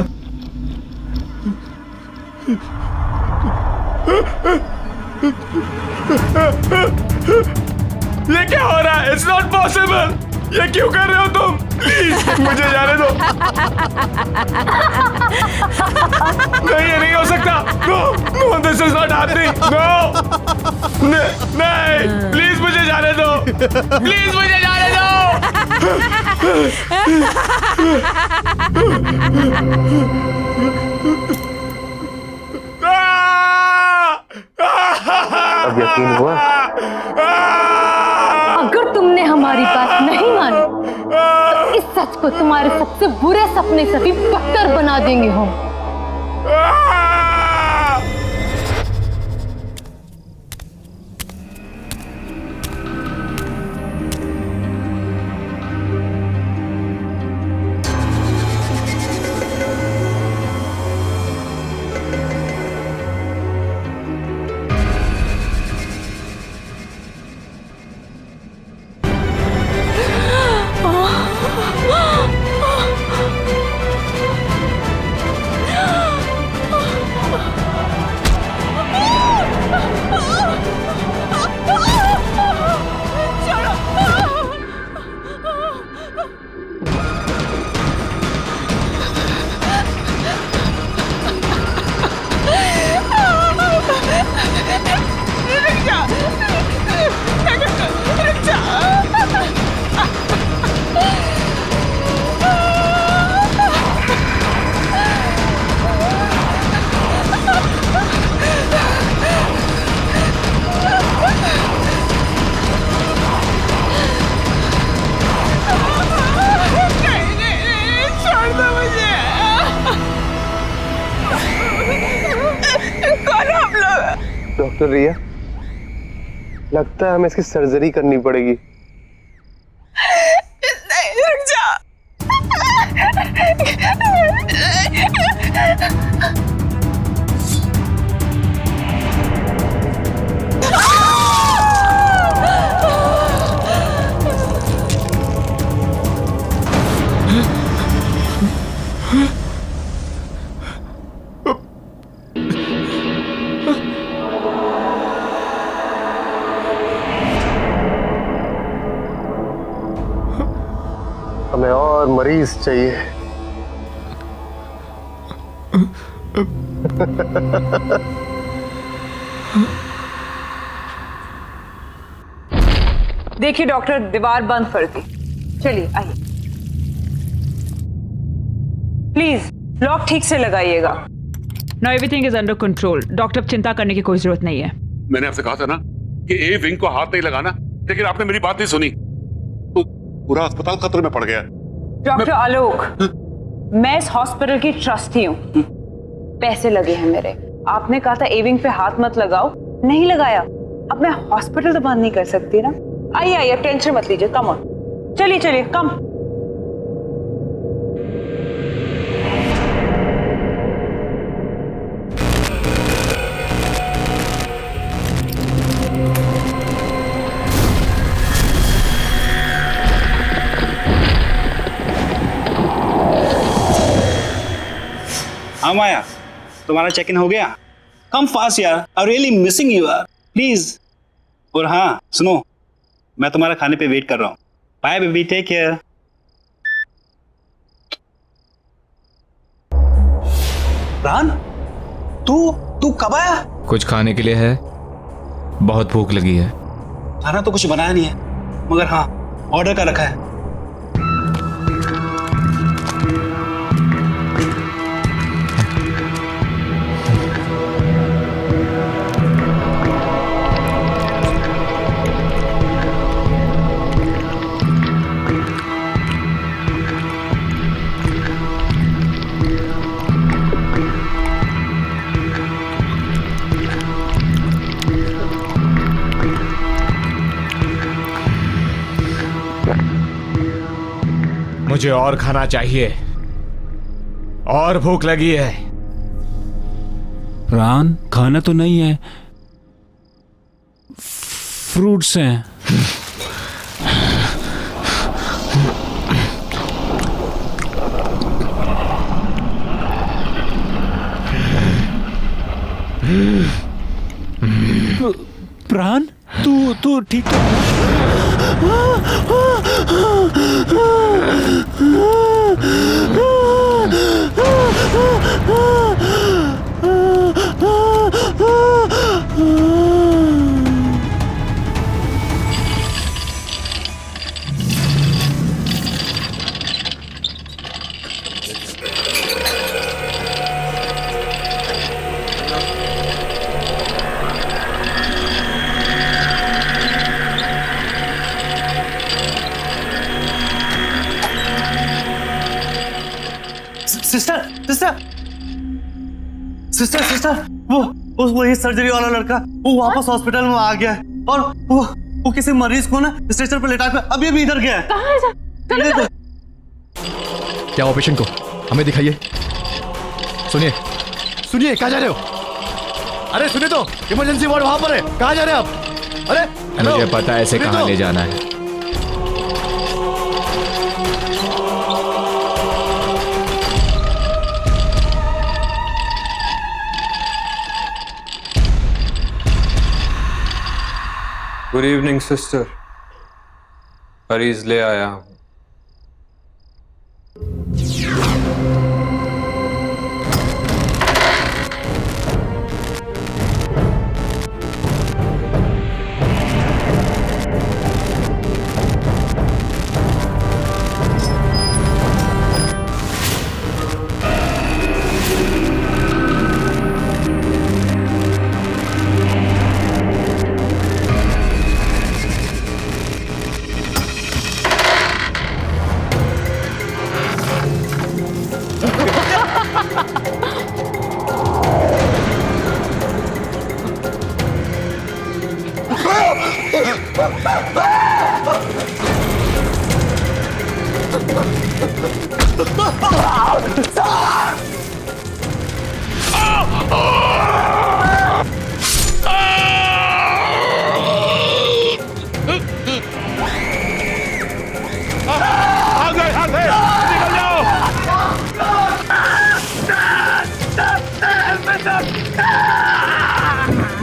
ये क्या हो रहा है? It's not possible। ये क्यों कर रहे हो तुम? प्लीज मुझे जाने दो। नहीं, ये नहीं हो सकता। No, this is not happening। No, नहीं, प्लीज मुझे जाने दो। प्लीज मुझे जाने दो। अब यकीन हुआ? अगर तुमने हमारी बात नहीं मानी तो इस सच को तुम्हारे सबसे बुरे सपने से भी बदतर बना देंगे हम। डॉक्टर रिया, लगता है हमें इसकी सर्जरी करनी पड़ेगी। नहीं, रुक जा। हमें और मरीज चाहिए। देखिए डॉक्टर, दीवार बंद कर दी। चलिए आइए, प्लीज लॉक ठीक से लगाइएगा। No, everything is under control. Doctor, चिंता करने की कोई जरूरत नहीं है। मैंने आपसे कहा था ना कि ए विंग को हाथ नहीं लगाना, लेकिन आपने मेरी बात नहीं सुनी तो पूरा अस्पताल खतरे में पड़ गया। डॉक्टर आलोक, मैं इस हॉस्पिटल की ट्रस्टी हूँ, पैसे लगे हैं मेरे। आपने कहा था ए विंग पे हाथ मत लगाओ, नहीं लगाया। अब मैं हॉस्पिटल तो बंद नहीं कर सकती ना। आइए आइए, टेंशन मत लीजिए, कम ऑन, चलिए चलिए, कम। हाँ माया, तुम्हारा चेक इन हो गया? कम फास्ट यार, आई रियली मिसिंग यू यार, प्लीज। और हाँ सुनो, मैं तुम्हारा खाने पे वेट कर रहा हूँ। Bye baby, take care. रान, तू कब आया? कुछ खाने के लिए है? बहुत भूख लगी है। खाना तो कुछ बनाया नहीं है, मगर हाँ ऑर्डर का रखा है। मुझे और खाना चाहिए, और भूख लगी है। रान, खाना तो नहीं है, फ्रूट्स हैं। प्राण, तू ठीक सिस्टर, वो ये सर्जरी वाला लड़का वो वापस हॉस्पिटल में आ गया है, और वो किसी मरीज को ना स्ट्रेचर पर लेटा कर अभी इधर गया है। कहाँ है सर? चलो क्या हुआ पेशेंट को? हमें दिखाइए। सुनिए, कहाँ जा रहे हो? अरे सुनिए तो, इमरजेंसी वार्ड वहां पर है, कहाँ जा रहे हैं आप? अरे मुझे पता है इसे कहाँ ले जाना है। गुड इवनिंग सिस्टर, मरीज ले आया हूं।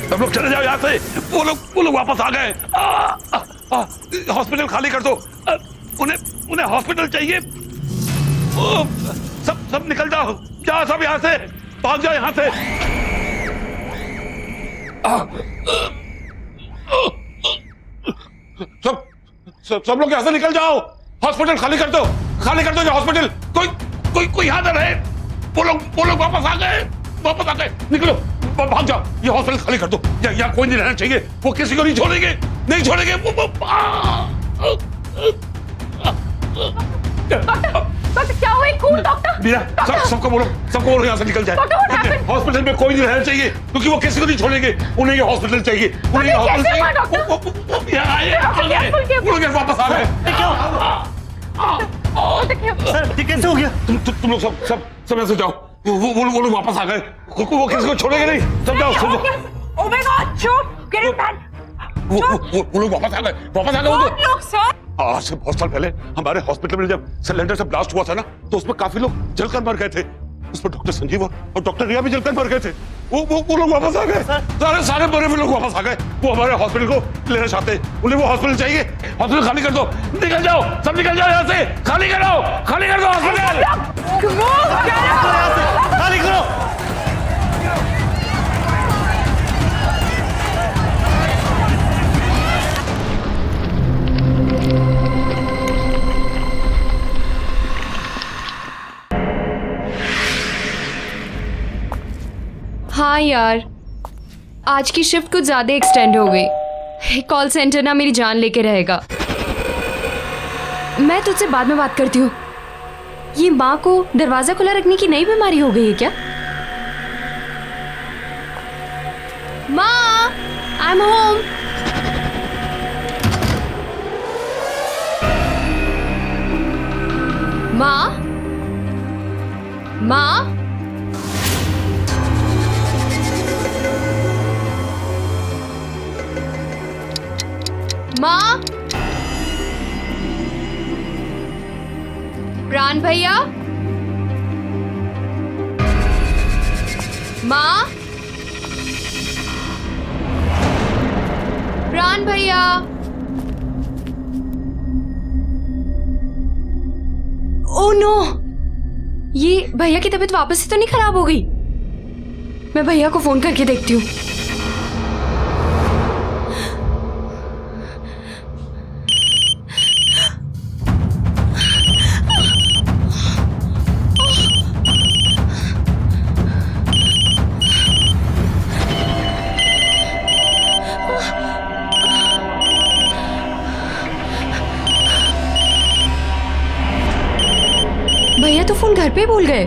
सब लोग चले जाओ यहाँ से। वो लोग वापस आ गए। हॉस्पिटल खाली कर दो। उन्हें हॉस्पिटल चाहिए। सब निकल जाओ, जाओ सब यहाँ से, भाग जाओ यहाँ से। सब लोग यहाँ से निकल जाओ। हॉस्पिटल खाली कर दो, खाली कर दो हॉस्पिटल। कोई यहाँ ना रहे। वो लोग वापस आ गए, निकलो, भाग जाओ। ये हॉस्पिटल खाली कर दो। यहाँ कोई नहीं रहना चाहिए। वो किसी को नहीं छोड़ेंगे, नहीं छोड़ेंगे। डॉक्टर क्या हुआ? खून डॉक्टर। मीरा, सबको बोलो यहाँ से निकल जाए। हॉस्पिटल में कोई नहीं रहना चाहिए क्योंकि वो किसी को नहीं छोड़ेंगे। उन्हें ये हॉस्पिटल चाहिए, उन्हें ये हॉस्पिटल चाहिए। वो लोग वापस आ गए। सर ये कैसे हो गया? तुम लोग सब यहाँ से जाओ। वो लोग वापस आ गए। वो किसी को छोड़ेंगे नहीं। सब जाओ, सब जाओ। Oh my God, shoot, get it done. वो लोग वापस आ गए। लोग सर, आज से बहुत साल पहले हमारे हॉस्पिटल में जब सिलेंडर से ब्लास्ट हुआ था ना, तो उसमें काफी लोग जलकर मर गए थे। उसमें डॉक्टर संजीव और डॉक्टर रिया भी जलकर मर गए थे। वो लोग वापस आ गए। सारे मरे हुए लोग वापस आ गए। वो हमारे हॉस्पिटल को लेना चाहते हैं। उन्हें वो हॉस्पिटल चाहिए। हॉस्पिटल खाली कर दो। निकल जाओ, सब निकल जाओ यहाँ से। खाली कर दो हॉस्पिटल। खाली करो। हाँ यार, आज की शिफ्ट कुछ ज्यादा एक्सटेंड हो गई। कॉल सेंटर ना मेरी जान लेके रहेगा। मैं तुझसे बाद में बात करती हूँ। ये माँ को दरवाजा खुला रखने की नई बीमारी हो गई है क्या? माँ, आई एम होम। माँ, माँ, माँ, प्राण भैया, माँ, प्राण भैया। ओह नो, ये भैया की तबीयत वापस से तो नहीं खराब हो गई? मैं भैया को फोन करके देखती हूँ। भैया तो फोन घर पे भूल गए।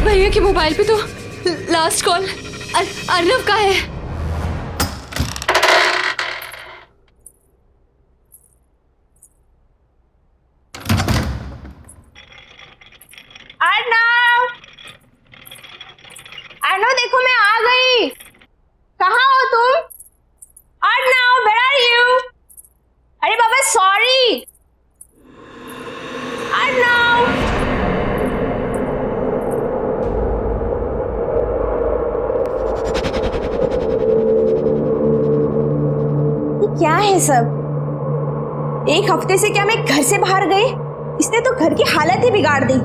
भैया के मोबाइल पे तो लास्ट कॉल अर्नव का है। अर्नव देखो मैं आ गई। कहाँ हो तुम? अर्नव you? अरे बाबा सॉरी। अर्णव। ये क्या है सब? एक हफ्ते से क्या मैं घर से बाहर गई? इसने तो घर की हालत ही बिगाड़ दी।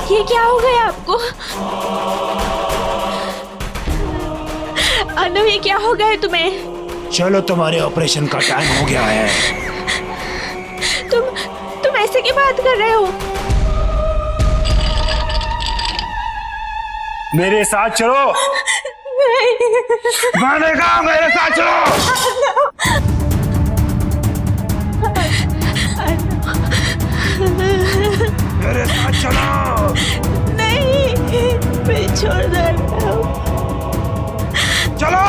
ये क्या हो गया आपको? अर्णव ये क्या हो गया है तुम्हें? चलो तुम्हारे ऑपरेशन का टाइम हो गया है। तुम ऐसे की बात कर रहे हो? मेरे साथ चलो। नहीं। मैंने कहा मेरे साथ चलो। मेरे साथ चलो। नहीं मैं छोड़ दे। चलो।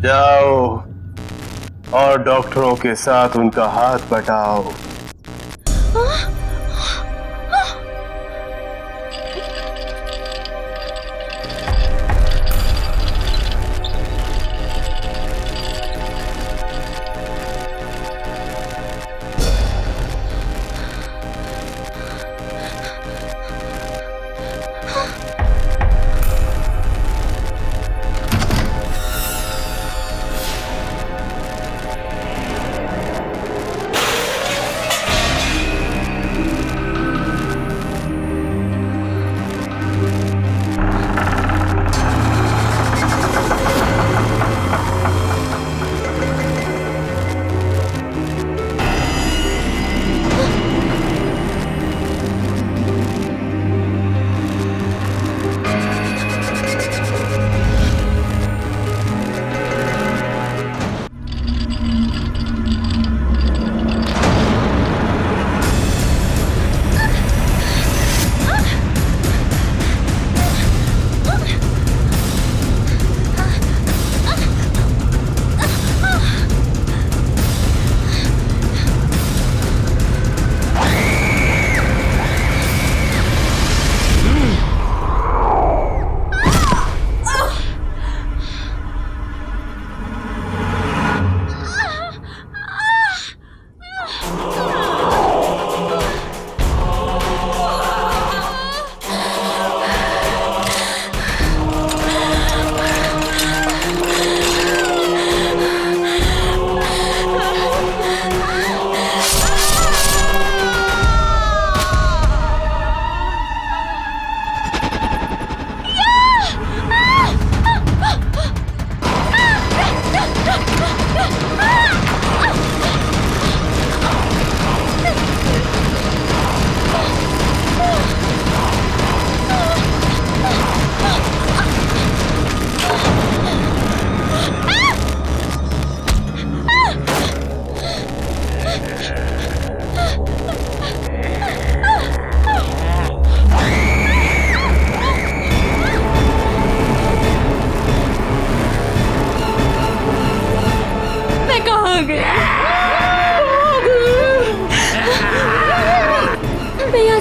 जाओ और डॉक्टरों के साथ उनका हाथ बटाओ।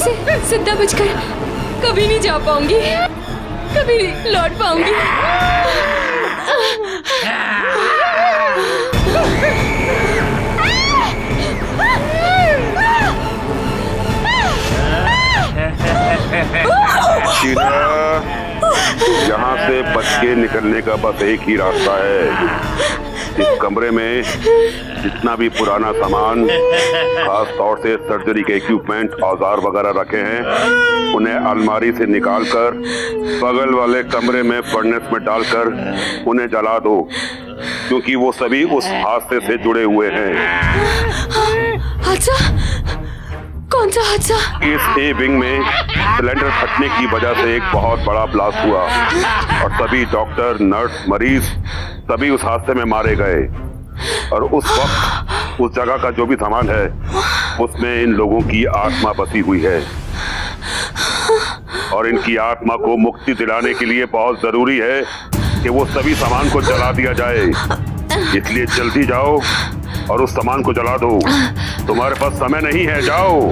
से जिंदा बचकर कभी नहीं जा पाऊंगी, कभी नहीं लौट पाऊंगी। शीला, यहाँ से बच के निकलने का बस एक ही रास्ता है। इस कमरे में जितना भी पुराना सामान, खास तौर से सर्जरी के इक्विपमेंट, औजार वगैरह रखे हैं, उन्हें अलमारी से निकालकर बगल वाले कमरे में फर्नेस में डालकर उन्हें जला दो, क्योंकि वो सभी उस हादसे से जुड़े हुए हैं। हादसा? कौन सा हादसा? इस ए विंग में सिलेंडर फटने की वजह से एक बहुत बड़ा ब्लास्ट हुआ और सभी डॉक्टर, नर्स, मरीज सभी उस हादसे में मारे गए। और उस वक्त उस जगह का जो भी सामान है उसमें इन लोगों की आत्मा बसी हुई है और इनकी आत्मा को मुक्ति दिलाने के लिए बहुत जरूरी है कि वो सभी सामान को जला दिया जाए। इसलिए जल्दी जाओ और उस सामान को जला दो। तुम्हारे पास समय नहीं है, जाओ।